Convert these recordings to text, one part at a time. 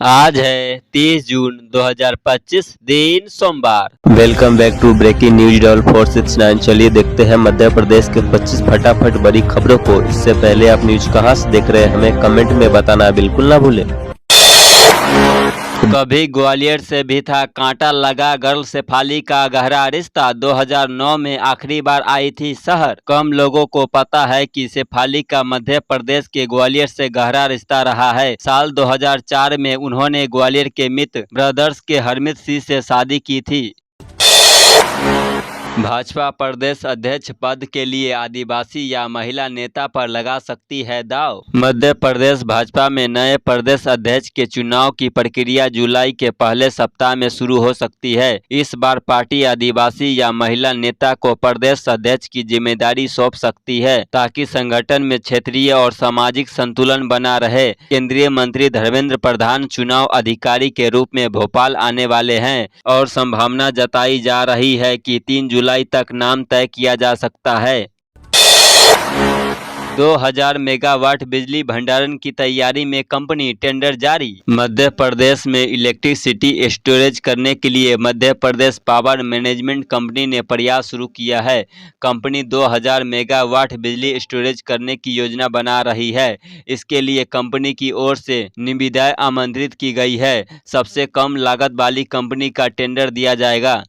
आज है 30 जून 2025 दिन सोमवार। Welcome back to breaking news डॉल 469। चलिए देखते हैं मध्य प्रदेश के 25 फटाफट बड़ी खबरों को। इससे पहले आप न्यूज कहां से देख रहे हैं हमें कमेंट में बताना बिल्कुल ना भूलें। कभी ग्वालियर से भी था कांटा लगा गर्ल शेफाली का गहरा रिश्ता। 2009 में आखिरी बार आई थी शहर। कम लोगों को पता है कि शेफाली का मध्य प्रदेश के ग्वालियर से गहरा रिश्ता रहा है। साल 2004 में उन्होंने ग्वालियर के मित्र ब्रदर्स के हरमीत सिंह से शादी की थी। भाजपा प्रदेश अध्यक्ष पद के लिए आदिवासी या महिला नेता पर लगा सकती है दांव। मध्य प्रदेश भाजपा में नए प्रदेश अध्यक्ष के चुनाव की प्रक्रिया जुलाई के पहले सप्ताह में शुरू हो सकती है। इस बार पार्टी आदिवासी या महिला नेता को प्रदेश अध्यक्ष की जिम्मेदारी सौंप सकती है ताकि संगठन में क्षेत्रीय और सामाजिक संतुलन बना रहे। केंद्रीय मंत्री धर्मेंद्र प्रधान चुनाव अधिकारी के रूप में भोपाल आने वाले हैं और संभावना जताई जा रही है कि 3 जुलाई तक नाम तय किया जा सकता है। 2000 मेगावाट बिजली भंडारण की तैयारी में कंपनी टेंडर जारी। मध्य प्रदेश में इलेक्ट्रिसिटी स्टोरेज करने के लिए Madhya Pradesh power management company ने प्रयास शुरू किया है। कंपनी 2000 मेगावाट बिजली स्टोरेज करने की योजना बना रही है। इसके लिए कंपनी की ओर से निविदाएं आमंत्रित की गई है। सबसे कम लागत वाली कंपनी का टेंडर दिया जाएगा।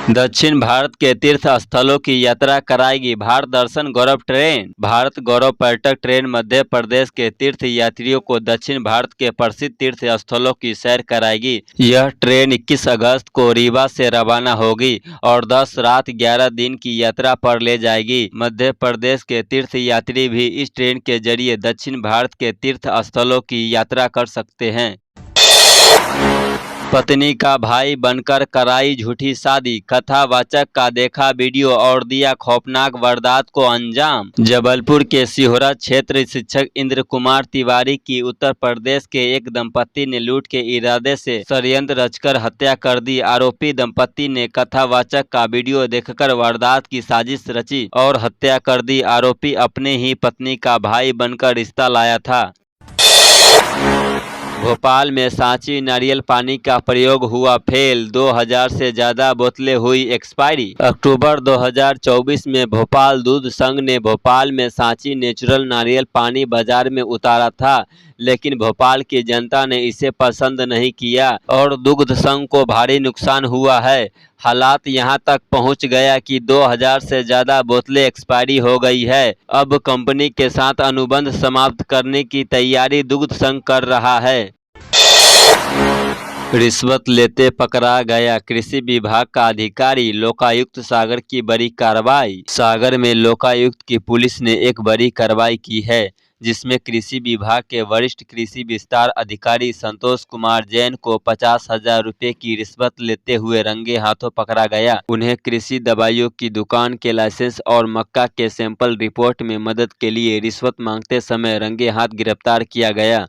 दक्षिण भारत के तीर्थ स्थलों की यात्रा कराएगी भारत दर्शन गौरव ट्रेन। भारत गौरव पर्यटक ट्रेन मध्य प्रदेश के तीर्थ यात्रियों को दक्षिण भारत के प्रसिद्ध तीर्थ स्थलों की सैर कराएगी। यह ट्रेन 21 अगस्त को रीवा से रवाना होगी और 10 रात 11 दिन की यात्रा पर ले जाएगी। मध्य प्रदेश के तीर्थ यात्री भी इस ट्रेन के जरिए दक्षिण भारत के तीर्थ स्थलों की यात्रा कर सकते हैं। पत्नी का भाई बनकर कराई झूठी शादी, कथावाचक का देखा वीडियो और दिया खौफनाक वारदात को अंजाम। जबलपुर के सिहोरा क्षेत्र शिक्षक इंद्र कुमार तिवारी की उत्तर प्रदेश के एक दंपति ने लूट के इरादे से षड्यंत्र रचकर हत्या कर दी। आरोपी दंपति ने कथावाचक का वीडियो देखकर वारदात की साजिश रची और हत्या कर दी। आरोपी अपने ही पत्नी का भाई बनकर रिश्ता लाया था। भोपाल में सांची नारियल पानी का प्रयोग हुआ फेल, 2000 से ज्यादा बोतलें हुई एक्सपायरी। अक्टूबर 2024 में भोपाल दूध संघ ने भोपाल में सांची नेचुरल नारियल पानी बाजार में उतारा था, लेकिन भोपाल की जनता ने इसे पसंद नहीं किया और दुग्ध संघ को भारी नुकसान हुआ है। हालात यहां तक पहुंच गया कि 2000 से ज्यादा बोतलें एक्सपायरी हो गई है। अब कंपनी के साथ अनुबंध समाप्त करने की तैयारी दुग्ध संघ कर रहा है। रिश्वत लेते पकड़ा गया कृषि विभाग का अधिकारी, लोकायुक्त सागर की बड़ी कार्रवाई। सागर में लोकायुक्त की पुलिस ने एक बड़ी कार्रवाई की है जिसमें कृषि विभाग के वरिष्ठ कृषि विस्तार अधिकारी संतोष कुमार जैन को 50,000 रुपये की रिश्वत लेते हुए रंगे हाथों पकड़ा गया। उन्हें कृषि दवाइयों की दुकान के लाइसेंस और मक्का के सैंपल रिपोर्ट में मदद के लिए रिश्वत मांगते समय रंगे हाथ गिरफ्तार किया गया।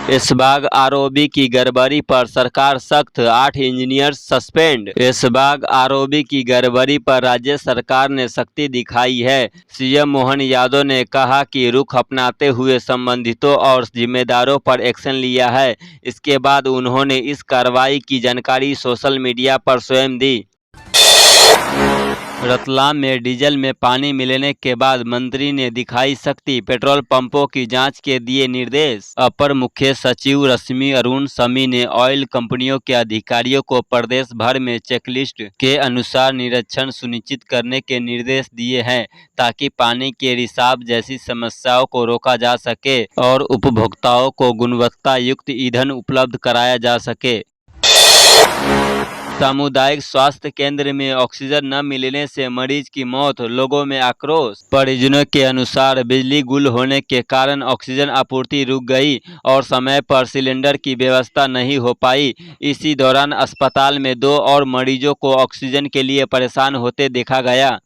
ऐशबाग आरओबी की गड़बड़ी पर सरकार सख्त, 8 इंजीनियर सस्पेंड। ऐशबाग आरओबी की गड़बड़ी पर राज्य सरकार ने सख्ती दिखाई है। सीएम मोहन यादव ने कहा कि रुख अपनाते हुए संबंधितों और जिम्मेदारों पर एक्शन लिया है। इसके बाद उन्होंने इस कार्रवाई की जानकारी सोशल मीडिया पर स्वयं दी। रतलाम में डीजल में पानी मिलने के बाद मंत्री ने दिखाई सख्ती, पेट्रोल पंपों की जांच के दिए निर्देश। अपर मुख्य सचिव रश्मि अरुण शमी ने ऑयल कंपनियों के अधिकारियों को प्रदेश भर में चेकलिस्ट के अनुसार निरीक्षण सुनिश्चित करने के निर्देश दिए हैं ताकि पानी के रिसाव जैसी समस्याओं को रोका जा सके और उपभोक्ताओं को गुणवत्ता युक्त ईंधन उपलब्ध कराया जा सके। सामुदायिक स्वास्थ्य केंद्र में ऑक्सीजन न मिलने से मरीज की मौत, लोगों में आक्रोश। परिजनों के अनुसार बिजली गुल होने के कारण ऑक्सीजन आपूर्ति रुक गई और समय पर सिलेंडर की व्यवस्था नहीं हो पाई। इसी दौरान अस्पताल में 2 और मरीजों को ऑक्सीजन के लिए परेशान होते देखा गया।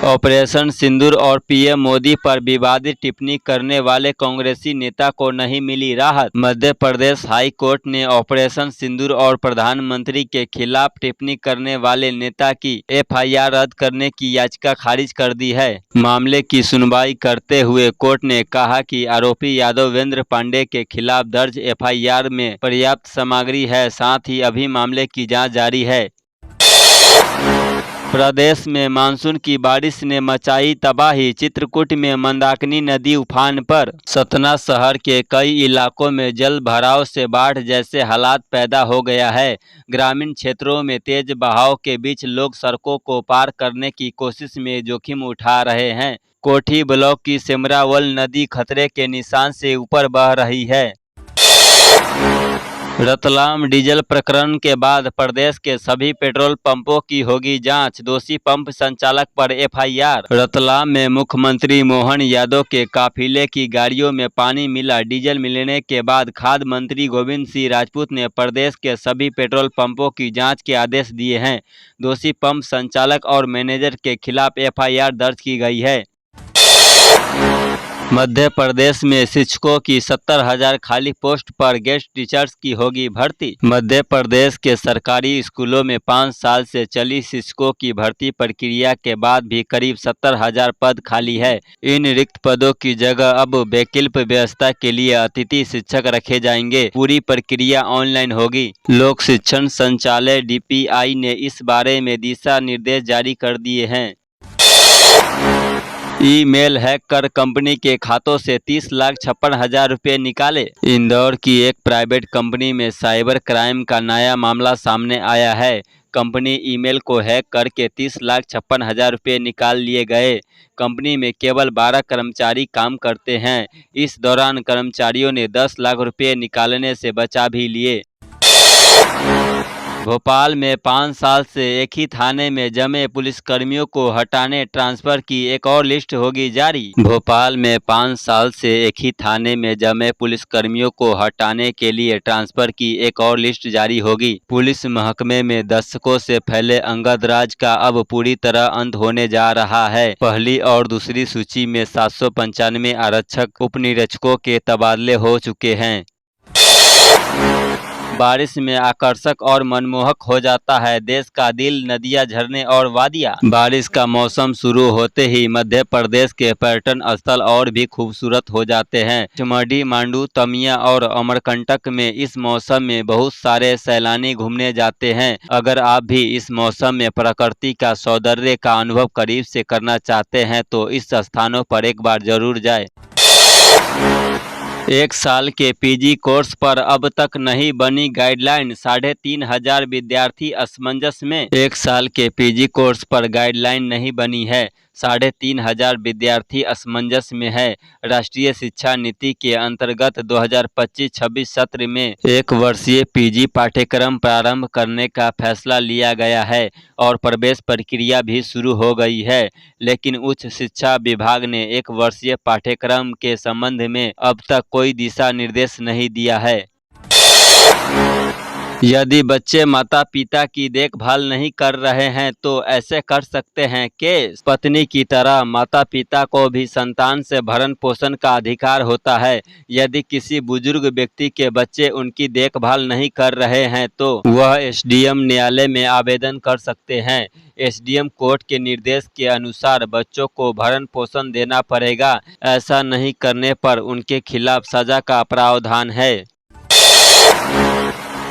ऑपरेशन सिंदूर और पीएम मोदी पर विवादित टिप्पणी करने वाले कांग्रेसी नेता को नहीं मिली राहत। मध्य प्रदेश हाई कोर्ट ने ऑपरेशन सिंदूर और प्रधानमंत्री के खिलाफ टिप्पणी करने वाले नेता की एफआईआर रद्द करने की याचिका खारिज कर दी है। मामले की सुनवाई करते हुए कोर्ट ने कहा कि आरोपी यादवेंद्र पांडे के खिलाफ दर्ज एफआईआर में पर्याप्त सामग्री है, साथ ही अभी मामले की जाँच जारी है। प्रदेश में मानसून की बारिश ने मचाई तबाही। चित्रकूट में मंदाकिनी नदी उफान पर। सतना शहर के कई इलाकों में जल भराव से बाढ़ जैसे हालात पैदा हो गया है। ग्रामीण क्षेत्रों में तेज बहाव के बीच लोग सड़कों को पार करने की कोशिश में जोखिम उठा रहे हैं। कोठी ब्लॉक की सेमरावल नदी खतरे के निशान से ऊपर बह रही है। रतलाम डीजल प्रकरण के बाद प्रदेश के सभी पेट्रोल पंपों की होगी जांच। दोषी पंप संचालक पर एफआईआर। रतलाम में मुख्यमंत्री मोहन यादव के काफिले की गाड़ियों में पानी मिला। डीजल मिलने के बाद खाद्य मंत्री गोविंद सिंह राजपूत ने प्रदेश के सभी पेट्रोल पंपों की जांच के आदेश दिए हैं। दोषी पंप संचालक और मैनेजर के खिलाफ एफआईआर दर्ज की गई है। मध्य प्रदेश में शिक्षकों की 70,000 खाली पोस्ट पर गेस्ट टीचर्स की होगी भर्ती। मध्य प्रदेश के सरकारी स्कूलों में 5 साल से चली शिक्षकों की भर्ती प्रक्रिया के बाद भी करीब 70,000 पद खाली है। इन रिक्त पदों की जगह अब वैकल्पिक व्यवस्था के लिए अतिथि शिक्षक रखे जाएंगे। पूरी प्रक्रिया ऑनलाइन होगी। लोक शिक्षण संचालय DPI ने इस बारे में दिशा निर्देश जारी कर दिए हैं। ईमेल हैक कर कंपनी के खातों से 30,56,000 रुपये निकाले। इंदौर की एक प्राइवेट कंपनी में साइबर क्राइम का नया मामला सामने आया है। कंपनी ईमेल को हैक करके 30,56,000 रुपये निकाल लिए गए। कंपनी में केवल 12 कर्मचारी काम करते हैं। इस दौरान कर्मचारियों ने 10 लाख रुपये निकालने से बचा भी लिए। भोपाल में 5 साल से एक ही थाने में जमे पुलिसकर्मियों को हटाने ट्रांसफर की एक और लिस्ट होगी जारी। भोपाल में 5 साल से एक ही थाने में जमे पुलिसकर्मियों को हटाने के लिए ट्रांसफर की एक और लिस्ट जारी होगी। पुलिस महकमे में दशकों से फैले अंगद राज का अब पूरी तरह अंत होने जा रहा है। पहली और दूसरी सूची में 795 आरक्षक उपनिरीक्षकों के तबादले हो चुके हैं। बारिश में आकर्षक और मनमोहक हो जाता है देश का दिल, नदियां, झरने और वादियां। बारिश का मौसम शुरू होते ही मध्य प्रदेश के पर्यटन स्थल और भी खूबसूरत हो जाते हैं। चमड़ी, मांडू, तमिया और अमरकंटक में इस मौसम में बहुत सारे सैलानी घूमने जाते हैं। अगर आप भी इस मौसम में प्रकृति का सौंदर्य का अनुभव करीब से करना चाहते हैं तो इस स्थानों पर एक बार जरूर जाएं। 1 साल के PG कोर्स पर अब तक नहीं बनी गाइडलाइन। 3,500 विद्यार्थी असमंजस में। 1 साल के PG कोर्स पर गाइडलाइन नहीं बनी है। 3,500 विद्यार्थी असमंजस में है। राष्ट्रीय शिक्षा नीति के अंतर्गत 2025-26 सत्र में 1 वर्षीय PG पाठ्यक्रम प्रारंभ करने का फैसला लिया गया है और प्रवेश प्रक्रिया भी शुरू हो गई है। लेकिन उच्च शिक्षा विभाग ने 1 वर्षीय पाठ्यक्रम के संबंध में अब तक कोई दिशा निर्देश नहीं दिया है। यदि बच्चे माता पिता की देखभाल नहीं कर रहे हैं तो ऐसे कर सकते हैं कि पत्नी की तरह माता पिता को भी संतान से भरण पोषण का अधिकार होता है। यदि किसी बुजुर्ग व्यक्ति के बच्चे उनकी देखभाल नहीं कर रहे हैं तो वह SDM न्यायालय में आवेदन कर सकते हैं। SDM कोर्ट के निर्देश के अनुसार बच्चों को भरण पोषण देना पड़ेगा। ऐसा नहीं करने पर उनके खिलाफ सजा का प्रावधान है।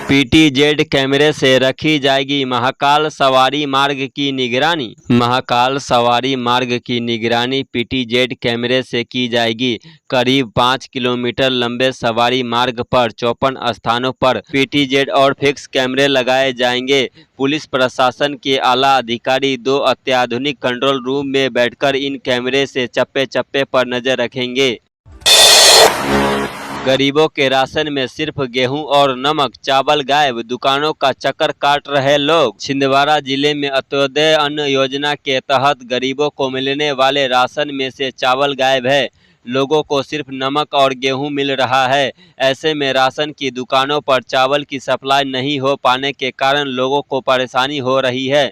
PTZ कैमरे से रखी जाएगी महाकाल सवारी मार्ग की निगरानी। महाकाल सवारी मार्ग की निगरानी PTZ कैमरे से की जाएगी। करीब 5 किलोमीटर लंबे सवारी मार्ग पर 54 स्थानों पर PTZ और फिक्स कैमरे लगाए जाएंगे। पुलिस प्रशासन के आला अधिकारी 2 अत्याधुनिक कंट्रोल रूम में बैठकर इन कैमरे से चप्पे चप्पे पर नजर रखेंगे। गरीबों के राशन में सिर्फ गेहूं और नमक, चावल गायब। दुकानों का चक्कर काट रहे लोग। छिंदवाड़ा जिले में अंत्योदय अन्न योजना के तहत गरीबों को मिलने वाले राशन में से चावल गायब है। लोगों को सिर्फ नमक और गेहूं मिल रहा है। ऐसे में राशन की दुकानों पर चावल की सप्लाई नहीं हो पाने के कारण लोगों को परेशानी हो रही है।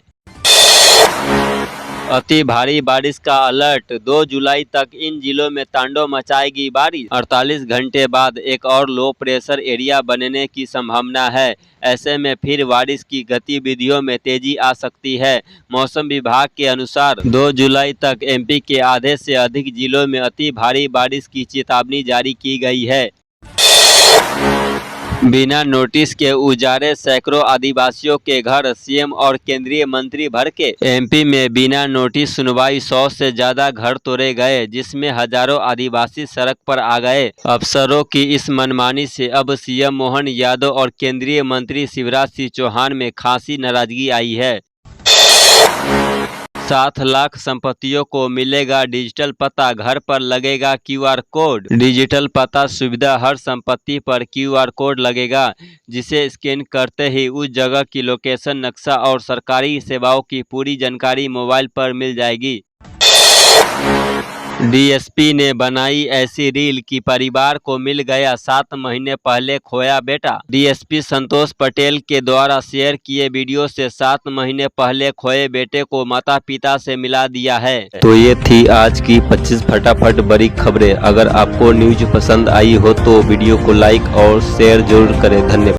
अति भारी बारिश का अलर्ट, 2 जुलाई तक इन जिलों में तांडव मचाएगी बारिश। 48 घंटे बाद एक और लो प्रेशर एरिया बनने की संभावना है। ऐसे में फिर बारिश की गतिविधियों में तेजी आ सकती है। मौसम विभाग के अनुसार 2 जुलाई तक एमपी के आधे से अधिक जिलों में अति भारी बारिश की चेतावनी जारी की गई है। बिना नोटिस के उजाड़े सैकड़ों आदिवासियों के घर, सीएम और केंद्रीय मंत्री भड़के। एमपी में बिना नोटिस सुनवाई 100 से ज्यादा घर तोड़े गए, जिसमें हजारों आदिवासी सड़क पर आ गए। अफसरों की इस मनमानी से अब सीएम मोहन यादव और केंद्रीय मंत्री शिवराज सिंह चौहान में खासी नाराजगी आई है। 7 लाख संपत्तियों को मिलेगा डिजिटल पता, घर पर लगेगा क्यूआर कोड। डिजिटल पता सुविधा, हर संपत्ति पर क्यूआर कोड लगेगा, जिसे स्कैन करते ही उस जगह की लोकेशन, नक्शा और सरकारी सेवाओं की पूरी जानकारी मोबाइल पर मिल जाएगी। डीएसपी ने बनाई ऐसी रील कि परिवार को मिल गया 7 महीने पहले खोया बेटा। डीएसपी संतोष पटेल के द्वारा शेयर किए वीडियो से 7 महीने पहले खोए बेटे को माता पिता से मिला दिया है। तो ये थी आज की 25 फटाफट बड़ी खबरें। अगर आपको न्यूज पसंद आई हो तो वीडियो को लाइक और शेयर जरूर करें। धन्यवाद।